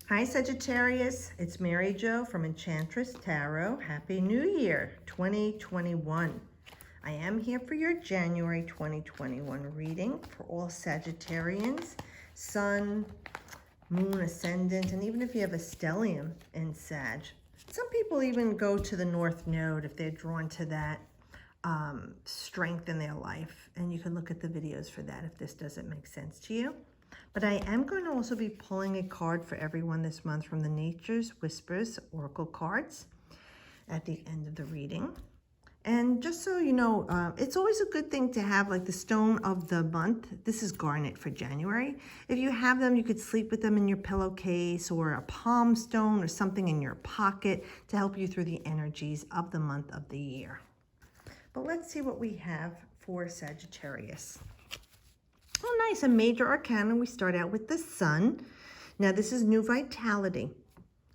Hi Sagittarius, it's Mary Jo from Enchantress Tarot. Happy New Year 2021. I am here for your January 2021 reading for all Sagittarians, Sun, Moon, Ascendant, and even if you have a stellium in Sag. Some people even go to the North Node if they're drawn to that strength in their life. And you can look at the videos for that if this doesn't make sense to you. But I am going to also be pulling a card for everyone this month from the Nature's Whispers Oracle cards at the end of the reading. And just so you know, it's always a good thing to have like the stone of the month. This is garnet for January. If you have them, you could sleep with them in your pillowcase or a palm stone or something in your pocket to help you through the energies of the month of the year. But let's see what we have for Sagittarius. Oh, nice, a major arcana. We start out with the Sun. Now, this is new vitality,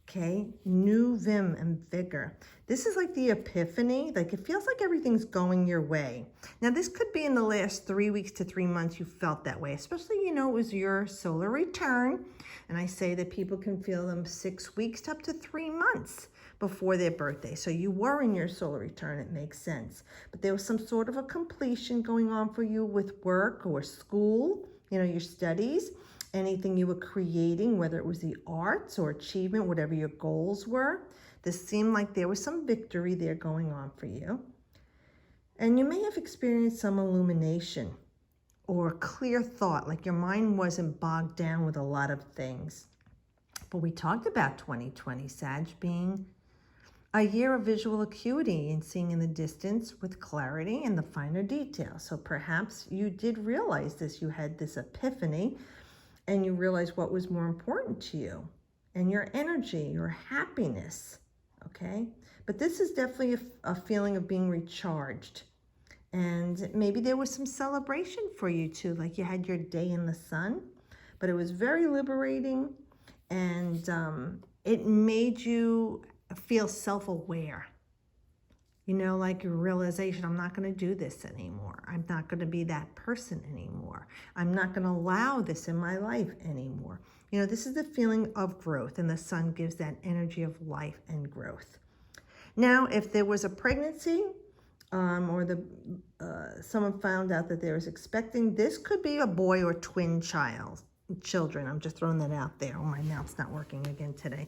okay? New vim and vigor. This is like the epiphany. Like, it feels like everything's going your way. Now, this could be in the last 3 weeks to 3 months you felt that way, especially, you know, it was your solar return. And I say that people can feel them 6 weeks to up to 3 months before their birthday. So you were in your solar return, it makes sense. But there was some sort of a completion going on for you with work or school, you know, your studies, anything you were creating, whether it was the arts or achievement, whatever your goals were. This seemed like there was some victory there going on for you. And you may have experienced some illumination or clear thought, like your mind wasn't bogged down with a lot of things. But we talked about 2020, Sag, being a year of visual acuity and seeing in the distance with clarity and the finer details. So perhaps you did realize this, you had this epiphany and you realized what was more important to you and your energy, your happiness, okay? But this is definitely a feeling of being recharged. And maybe there was some celebration for you too, like you had your day in the sun, but it was very liberating and it made you feel self-aware, you know, like your realization, I'm not going to do this anymore. I'm not going to be that person anymore. I'm not going to allow this in my life anymore. You know, this is the feeling of growth, and the Sun gives that energy of life and growth. Now, if there was a pregnancy or someone found out that they was expecting, this could be a boy or twin children. I'm just throwing that out there. Oh, my mouth's not working again today.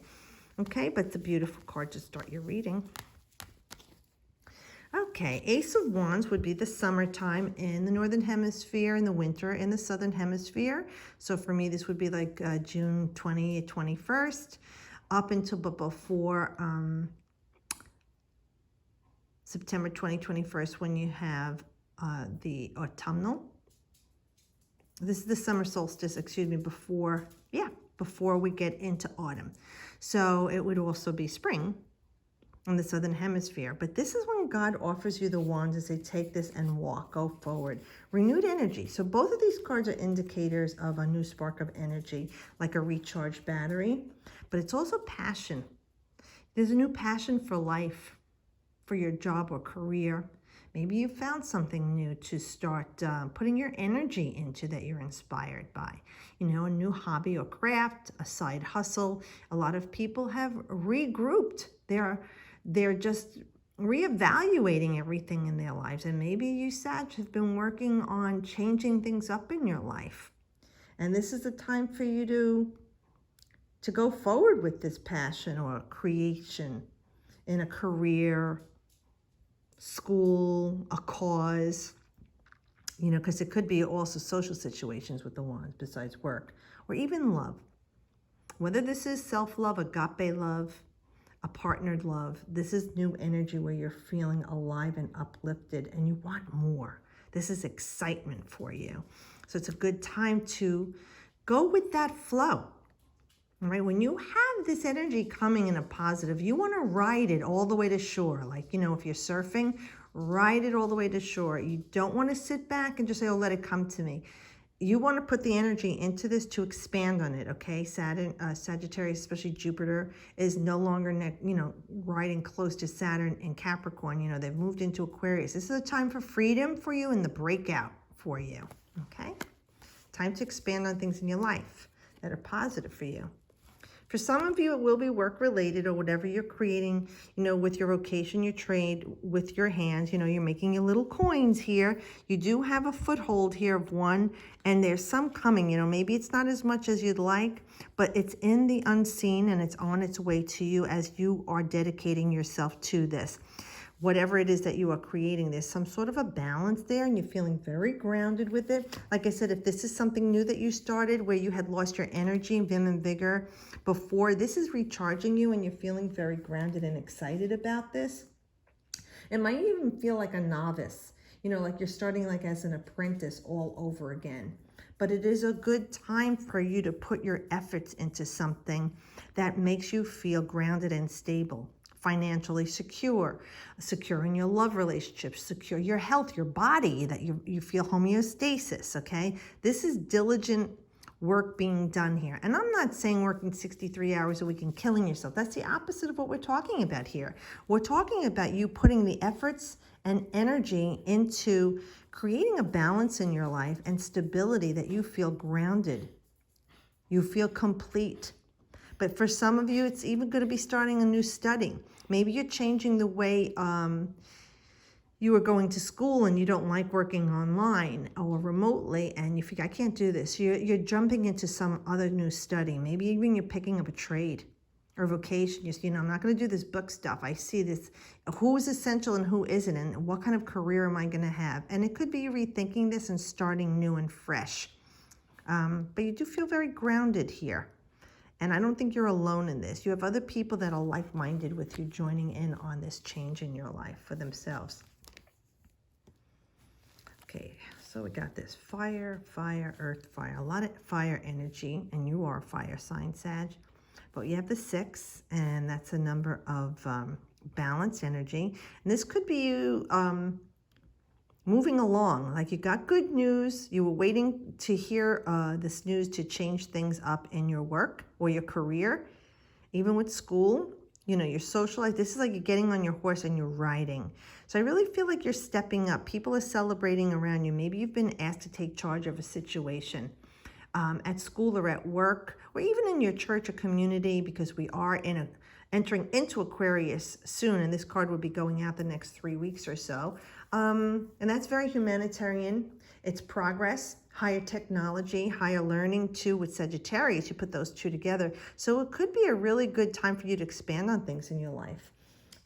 Okay, but it's a beautiful card to start your reading. Okay, Ace of Wands would be the summertime in the Northern Hemisphere, in the winter in the Southern Hemisphere. So for me, this would be like June 20th, 21st, up until but before September 2021, when you have the autumnal. This is the summer solstice, excuse me, before we get into autumn. So it would also be spring in the Southern Hemisphere. But this is when God offers you the wands as they take this and walk, go forward. Renewed energy. So both of these cards are indicators of a new spark of energy, like a recharged battery. But it's also passion. There's a new passion for life, for your job or career. Maybe you found something new to start putting your energy into that you're inspired by. You know, a new hobby or craft, a side hustle. A lot of people have regrouped. They're just reevaluating everything in their lives. And maybe you, Sag, have been working on changing things up in your life. And this is the time for you to go forward with this passion or creation in a career, school, a cause, you know, because it could be also social situations with the wands besides work, or even love. Whether this is self-love, agape love, a partnered love, this is new energy where you're feeling alive and uplifted and you want more. This is excitement for you. So it's a good time to go with that flow. All right, when you have this energy coming in a positive, you want to ride it all the way to shore. Like, you know, if you're surfing, ride it all the way to shore. You don't want to sit back and just say, oh, let it come to me. You want to put the energy into this to expand on it, okay? Sagittarius, especially Jupiter, is no longer, riding close to Saturn and Capricorn. You know, they've moved into Aquarius. This is a time for freedom for you and the breakout for you, okay? Time to expand on things in your life that are positive for you. For some of you, it will be work related, or whatever you're creating, with your vocation, your trade, with your hands. You're making your little coins here. You do have a foothold here of one, and there's some coming. Maybe it's not as much as you'd like, but it's in the unseen and it's on its way to you as you are dedicating yourself to this. Whatever it is that you are creating, there's some sort of a balance there, and you're feeling very grounded with it. Like I said, if this is something new that you started where you had lost your energy, vim and vigor before, this is recharging you, and you're feeling very grounded and excited about this. It might even feel like a novice, like you're starting like as an apprentice all over again. But it is a good time for you to put your efforts into something that makes you feel grounded and stable. Financially secure in your love relationships, secure your health, your body, that you feel homeostasis, okay? This is diligent work being done here. And I'm not saying working 63 hours a week and killing yourself. That's the opposite of what we're talking about here. We're talking about you putting the efforts and energy into creating a balance in your life and stability that you feel grounded. You feel complete. But for some of you, it's even going to be starting a new study. Maybe you're changing the way you are going to school, and you don't like working online or remotely, and you figure, I can't do this. You're jumping into some other new study. Maybe even you're picking up a trade or vocation. I'm not going to do this book stuff. I see this, who is essential and who isn't, and what kind of career am I going to have? And it could be rethinking this and starting new and fresh. But you do feel very grounded here. And I don't think you're alone in this. You have other people that are like-minded with you joining in on this change in your life for themselves. Okay, so we got this fire, earth, fire. A lot of fire energy, and you are a fire sign, Sag. But you have the 6, and that's a number of balanced energy. And this could be you moving along, like you got good news, you were waiting to hear this news to change things up in your work or your career, even with school, your social life. This is like you're getting on your horse and you're riding. So I really feel like you're stepping up. People are celebrating around you. Maybe you've been asked to take charge of a situation at school or at work, or even in your church or community, because we are entering into Aquarius soon, and this card will be going out the next 3 weeks or so. And that's very humanitarian. It's progress, higher technology, higher learning too with Sagittarius. You put those two together. So it could be a really good time for you to expand on things in your life.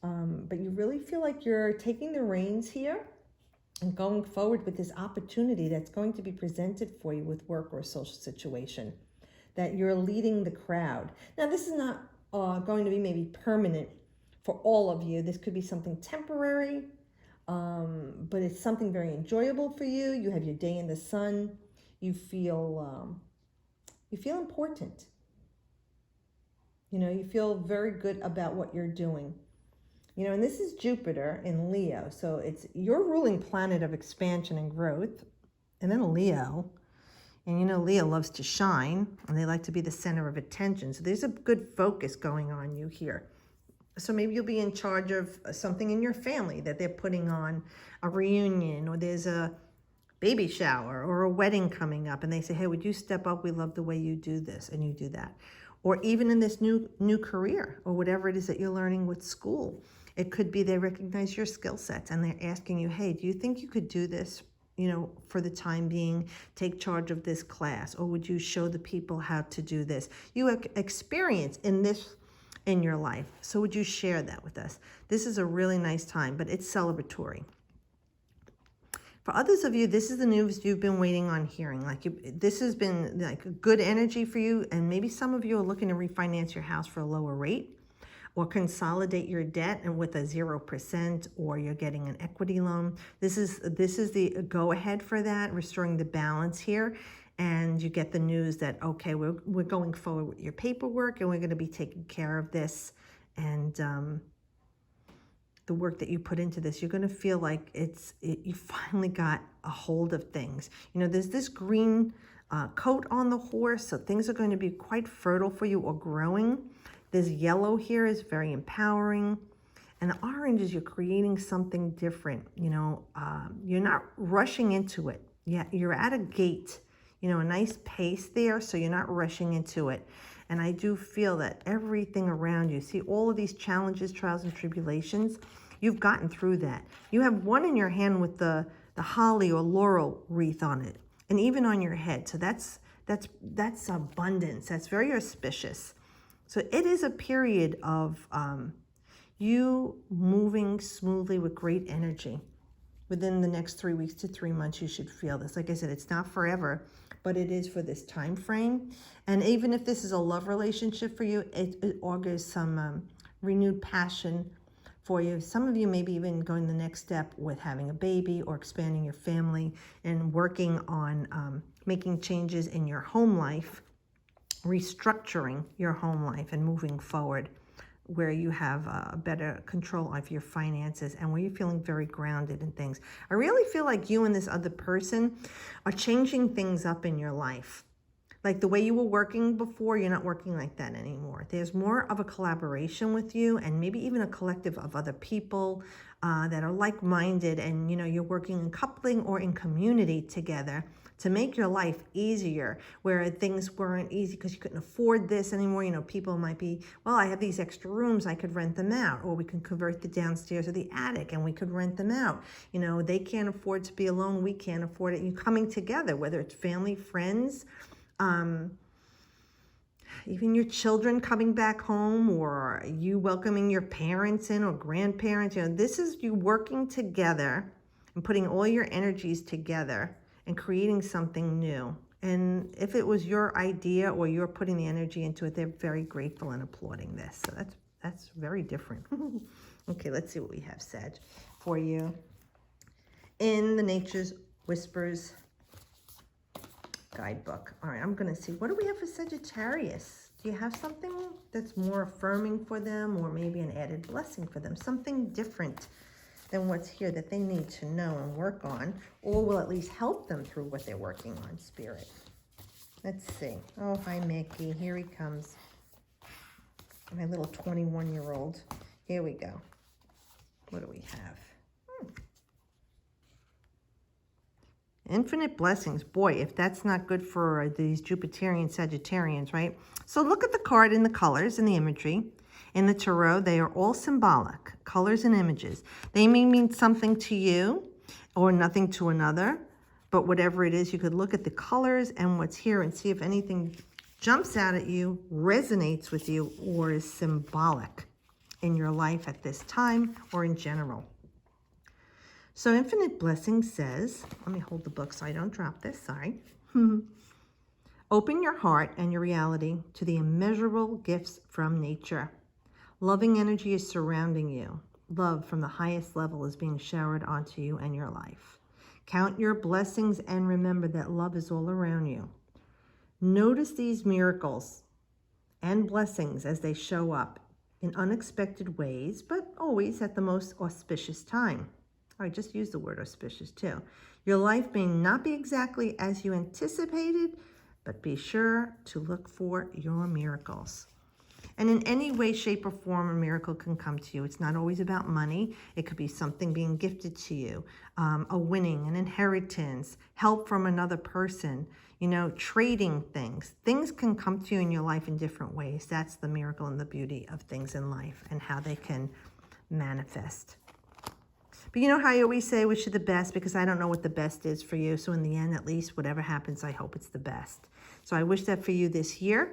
But you really feel like you're taking the reins here and going forward with this opportunity that's going to be presented for you with work or a social situation, that you're leading the crowd. Now, this is not going to be maybe permanent for all of you. This could be something temporary, but it's something very enjoyable for you. You have your day in the sun. You feel important. You feel very good about what you're doing. And this is Jupiter in Leo, so it's your ruling planet of expansion and growth, and then Leo. And Leo loves to shine, and they like to be the center of attention. So there's a good focus going on you here. So maybe you'll be in charge of something in your family that they're putting on, a reunion, or there's a baby shower or a wedding coming up, and they say, hey, would you step up? We love the way you do this, and you do that. Or even in this new career, or whatever it is that you're learning with school. It could be they recognize your skill sets, and they're asking you, hey, do you think you could do this, for the time being, take charge of this class? Or would you show the people how to do this? You have experience in this in your life, so would you share that with us? This is a really nice time, but it's celebratory. For others of you, this is the news you've been waiting on hearing. This has been like a good energy for you, and maybe some of you are looking to refinance your house for a lower rate, or consolidate your debt and with a 0%, or you're getting an equity loan. This is the go-ahead for that, restoring the balance here. And you get the news that, okay, we're going forward with your paperwork, and we're going to be taking care of this. And the work that you put into this, you're going to feel like you finally got a hold of things. There's this green coat on the horse, so things are going to be quite fertile for you, or growing. This yellow here is very empowering. And the orange is you're creating something different. You're not rushing into it. Yeah, you're at a gate, a nice pace there, so you're not rushing into it. And I do feel that everything around you, see all of these challenges, trials, and tribulations, you've gotten through that. You have one in your hand with the holly or laurel wreath on it, and even on your head. So that's abundance. That's very auspicious. So it is a period of you moving smoothly with great energy. Within the next 3 weeks to 3 months, you should feel this. Like I said, it's not forever, but it is for this time frame. And even if this is a love relationship for you, it augurs some renewed passion for you. Some of you maybe even going the next step with having a baby or expanding your family and working on making changes in your home life, restructuring your home life and moving forward, where you have a better control of your finances and where you're feeling very grounded in things. I really feel like you and this other person are changing things up in your life. Like the way you were working before, you're not working like that anymore. There's more of a collaboration with you and maybe even a collective of other people that are like-minded, and you're working in coupling or in community together to make your life easier, where things weren't easy because you couldn't afford this anymore. People might be, well, I have these extra rooms, I could rent them out, or we can convert the downstairs or the attic and we could rent them out. They can't afford to be alone, we can't afford it. You coming together, whether it's family, friends, even your children coming back home, or you welcoming your parents in or grandparents. This is you working together and putting all your energies together and creating something new. And if it was your idea or you're putting the energy into it, they're very grateful and applauding this. So that's very different. Okay, let's see what we have, Sag, for you. In the Nature's Whispers guidebook. All right, I'm going to see. What do we have for Sagittarius? Do you have something that's more affirming for them, or maybe an added blessing for them? Something different than what's here that they need to know and work on, or will at least help them through what they're working on, Spirit. Let's see. Oh, hi, Mickey. Here he comes. My little 21-year-old. Here we go. What do we have? Infinite blessings. Boy, if that's not good for these Jupiterian Sagittarians, right? So look at the card in the colors and the imagery. In the tarot, they are all symbolic, colors and images. They may mean something to you or nothing to another, but whatever it is, you could look at the colors and what's here and see if anything jumps out at you, resonates with you, or is symbolic in your life at this time or in general. So Infinite Blessing says, let me hold the book so I don't drop this, sorry. Open your heart and your reality to the immeasurable gifts from nature. Loving energy is surrounding you. Love from the highest level is being showered onto you and your life. Count your blessings and remember that love is all around you. Notice these miracles and blessings as they show up in unexpected ways, but always at the most auspicious time. I just used the word auspicious too. Your life may not be exactly as you anticipated, but be sure to look for your miracles. And in any way, shape, or form, a miracle can come to you. It's not always about money. It could be something being gifted to you, a winning, an inheritance, help from another person, trading things. Things can come to you in your life in different ways. That's the miracle and the beauty of things in life and how they can manifest. But you know how I always say, I wish you the best, because I don't know what the best is for you. So in the end, at least, whatever happens, I hope it's the best. So I wish that for you this year.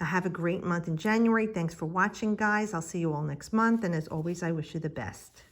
Have a great month in January. Thanks for watching, guys. I'll see you all next month. And as always, I wish you the best.